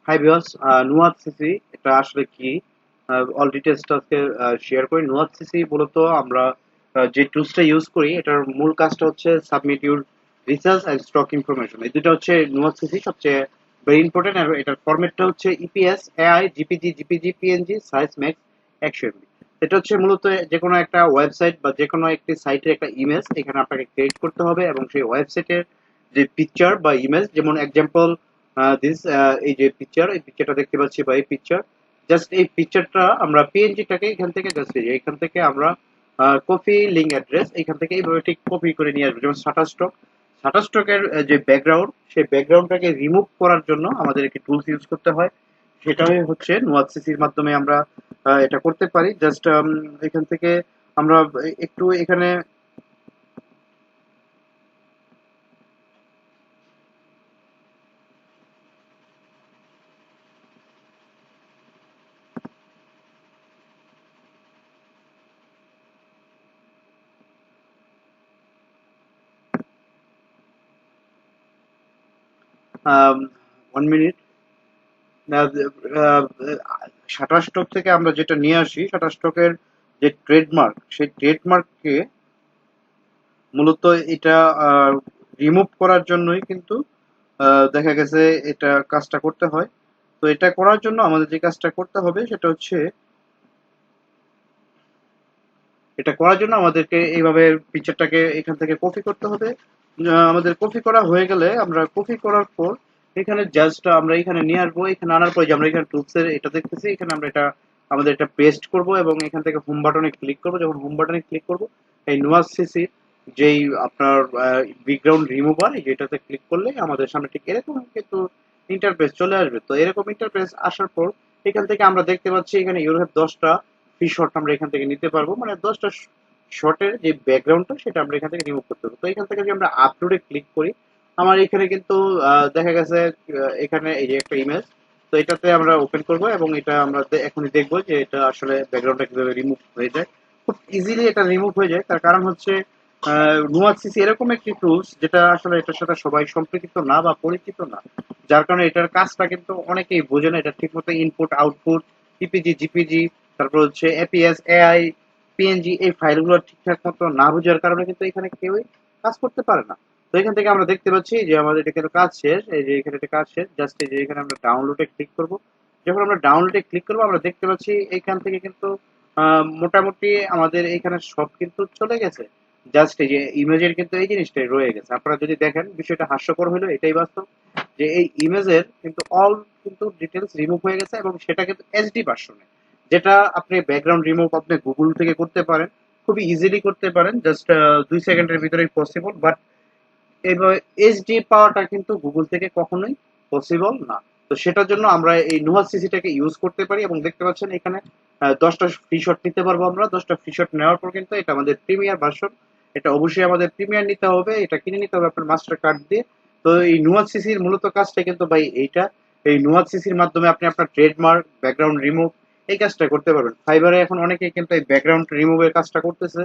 Hi viewers, নুয়াত CC এটা আসলে কি? অল ডিটেলসটা আজকে শেয়ার করি। নুয়াত সিসি মূলত আমরা যে টুলসটা ইউজ করি এটার মূল কাজটা হচ্ছে submit your research and stock information. এই দুটো হচ্ছে নুয়াত সিসি সবচেয়ে ভেরি ইম্পর্টেন্ট। আর এটার ফরম্যাটটা হচ্ছে EPS, AI, GPG, PNG, size, max, 100 MB। এটা হচ্ছে মূলত যে কোনো একটা ওয়েবসাইট বা যে কোনো একটি সাইটের একটা ইমেজ এখানে আপনাকে ক্রিয়েট করতে হবে এবং সেই ওয়েবসাইটের যে পিকচার বা ইমেজ, যেমন এক্সাম্পল দিস, এই যে পিকচার, এই পিকচারটা দেখতে পাচ্ছি বা এই পিকচার, জাস্ট এই পিকচারটা আমরা পিএনজিটাকে এখান থেকে জাস্ট এখান থেকে আমরা কপি লিঙ্ক অ্যাড্রেস এখান থেকে এইভাবে ঠিক কপি করে নিয়ে আসবো। যেমন শাটারস্টকের যে ব্যাকগ্রাউন্ড, সেই ব্যাকগ্রাউন্ডটাকে রিমুভ করার জন্য আমাদের একটি টুলস ইউজ করতে হয়। সেটাই হচ্ছে নোয়াদ সিসির মাধ্যমে আমরা এটা করতে পারি। জাস্ট এখান থেকে আমরা একটু এখানে ওয়ান মিনিট। শাটারস্টক থেকে আমরা যেটা নিয়ে আসি, শাটারস্টকের যে ট্রেডমার্ক, সেই ট্রেডমার্ককে মূলত এটা রিমুভ করার জন্যই কিন্তু দেখা গেছে এটা কাজটা করতে হয়। তো এটা করার জন্য আমাদের যে কাজটা করতে হবে সেটা হচ্ছে, এটা করার জন্য আমাদেরকে এইভাবে পিকচারটাকে এখান থেকে কপি করতে হবে। আমাদের কপি করা হয়ে গেলে আমরা কপি করার পর এখানে জাস্ট আমরা এখানে নিয়ে আসবো। এখানে আনার পরে যে আমরা এখানে টুলসের এটা দেখতেছি, এখানে আমরা এটা আমাদের এটা পেস্ট করব এবং এখান থেকে হোম বাটনে ক্লিক করব। যখন হোম বাটনে ক্লিক করব, এই নোয়াজ সিসি যেই আপনার ব্যাকগ্রাউন্ড রিমুভার, যেটাতে ক্লিক করলে আমাদের সামনে ঠিক এরকম কিন্তু ইন্টারফেস চলে আসবে। তো এরকম ইন্টারফেস আসার পর এখান থেকে আমরা দেখতে পাচ্ছি এখানে ইউর হ্যাভ 10টা ফ্রি শট আমরা এখান থেকে নিতে পারবো। মানে 10টা শটের যে ব্যাকগ্রাউন্ডটা সেটা আমরা এখান থেকে রিমুভ করতে পারবো। তো এখান থেকে যদি আমরা আপলোডে ক্লিক করি, আমার এখানে কিন্তু দেখা গেছে এখানে এই যে একটা ইমেজ, তো এটাতে আমরা ওপেন করব এবং এটা আমরা এখনই দেখবো যে এটা আসলে ব্যাকগ্রাউন্ডটা কিভাবে রিমুভ হয়ে যায়। খুব ইজিলি এটা রিমুভ হয়ে যায়। তার কারণ হচ্ছে নুয়াদ সিসি এরকম একটি টুলস যেটা আসলে এটার সাথে সবাই সম্পর্কিত না বা পরিচিত না, যার কারণে এটার কাজটা কিন্তু অনেকেই বোঝে না। এটা ঠিক মতো ইনপুট আউটপুট, পিপিজি, জিপিজি, তারপর হচ্ছে এপিএস, এআই, পিএনজি, এই ফাইলগুলো ঠিকঠাক মতো না বোঝার কারণে কিন্তু এখানে কেউই কাজ করতে পারে না। তো এখান থেকে আমরা দেখতে পাচ্ছি যে আমাদের এটা কিন্তু কাজ শেষ। এই যে এখানে একটা কাজ শেষ, জাস্ট এই যে এখানে আমরা ডাউনলোডে ক্লিক করব। যখন আমরা ডাউনলোডে ক্লিক করবো আমরা দেখতে পাচ্ছি এখান থেকে কিন্তু মোটামুটি আমাদের এখানে সব কিন্তু চলে গেছে। জাস্ট এই যে ইমেজের কিন্তু এই জিনিসটাই রয়ে গেছে। আপনারা যদি দেখেন, বিষয়টা হাস্যকর হলো এটাই বাস্তব যে এই ইমেজের কিন্তু অল কিন্তু ডিটেলস রিমুভ হয়ে গেছে এবং সেটা কিন্তু এইচডি ভার্সনে, যেটা আপনি ব্যাকগ্রাউন্ড রিমুভ আপনি গুগল থেকে করতে পারেন, খুবই ইজিলি করতে পারেন, জাস্ট 2 সেকেন্ডের ভিতরেই পসিবল। বাট এবার এইচডি পাওয়াটা কিন্তু গুগল থেকে কখনোই পসিবল না। তো সেটার জন্য আমরা এই নোহা সিসিটাকে ইউজ করতে পারি এবং দেখতে পাচ্ছেন এখানে 10টা ফ্রি শট নিতে পারবো। আমরা 10টা ফ্রি শট নেওয়ার পর কিন্তু এটা আমাদের প্রিমিয়ার ভার্সন। এটা অবশ্যই আমাদের প্রিমিয়ার নিতে হবে, এটা কিনে নিতে হবে আপনার মাস্টার কার্ড দিয়ে। তো এই নোহা সিসির মূলত কাজটা কিন্তু ভাই এইটা, এই নোহা সিসির মাধ্যমে আপনি আপনার ট্রেডমার্ক, ব্যাকগ্রাউন্ড রিমুভ এই কাজটা করতে পারবেন। ফাইবারে এখন অনেকেই কিন্তু এই ব্যাকগ্রাউন্ড রিমুভের কাজটা করতেছে।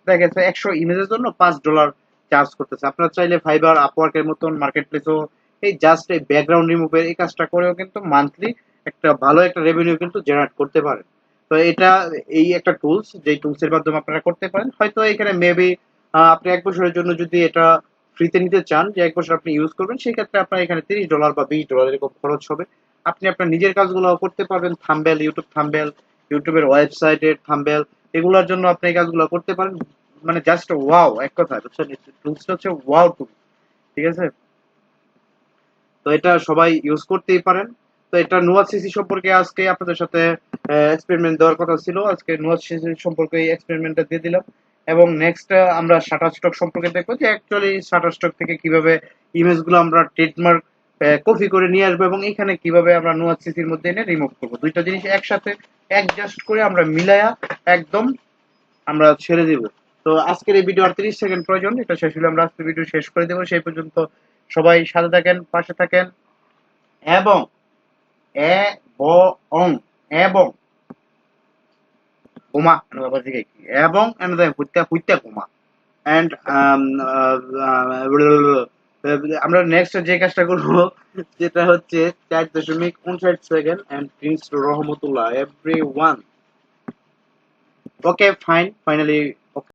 দেখা গেছে 100 ইমেজের জন্য $5 চার্জ করতেছে। আপনারা চাইলে ফাইবার, আপওয়ার্কের মতন মার্কেট প্লেসও এই জাস্ট এই ব্যাকগ্রাউন্ড রিমুভের এই কাজটা করেও কিন্তু মান্থলি একটা ভালো একটা রেভিনিউ কিন্তু জেনারেট করতে পারেন। তো এটা এই একটা টুলস, যেই টুলসের মাধ্যমে আপনারা করতে পারেন। হয়তো এখানে মেবি আপনি 1 বছরের জন্য যদি এটা ফ্রিতে নিতে চান, যে 1 বছর আপনি ইউজ করবেন, সেই ক্ষেত্রে আপনার এখানে $30 বা $20 এরকম খরচ হবে। আপনি আপনার নিজের কাজগুলো করতে পারবেন। থাম্বেল, ইউটিউব থাম্বেল, ইউটিউবের ওয়েবসাইটের থাম্বেল, এগুলোর জন্য আপনি এই কাজগুলো করতে পারেন। মানে জাস্ট ওয়াও, এক কথা বুঝছেন, টুলসটা হচ্ছে ওয়াও টুল। ঠিক আছে? তো এটা সবাই ইউজ করতেই পারেন। তো এটা নোয়াজ সিসি সম্পর্কে আজকে আপনাদের সাথে এক্সপেরিমেন্ট দেওয়ার কথা ছিল। আজকে নোয়াজ সিসি সম্পর্কে এই এক্সপেরিমেন্টটা দিয়ে দিলাম। এবং নেক্সট আমরা শাটার স্টক সম্পর্কে দেখবো যে অ্যাকচুয়ালি শাটার স্টক থেকে কিভাবে ইমেজগুলো আমরা ট্রেডমার্ক কপি করে নিয়ে আসবো এবং এখানে কিভাবে আমরা নোয়াজ সিসির মধ্যে এনে রিমুভ করবো। দুইটা জিনিস একসাথে অ্যাডজাস্ট করে আমরা মিলায়া একদম আমরা ছেড়ে দিব। তো আজকের এই ভিডিও আর 30 সেকেন্ড প্রয়োজন, এটা শেষ হলে আমরা আজকের ভিডিও শেষ করে দেবো। সেই পর্যন্ত সবাই সাথে থাকেন, পাশে থাকেন এবং এবং এবং ঘুমা বাবা থেকে কি এবং হুইত্যা হুইত্যা ঘুমা। অ্যান্ড আমরা নেক্সট যে কাজটা করবো যেটা হচ্ছে 4.59 second and prince Rahmatullah every one. Okay fine, finally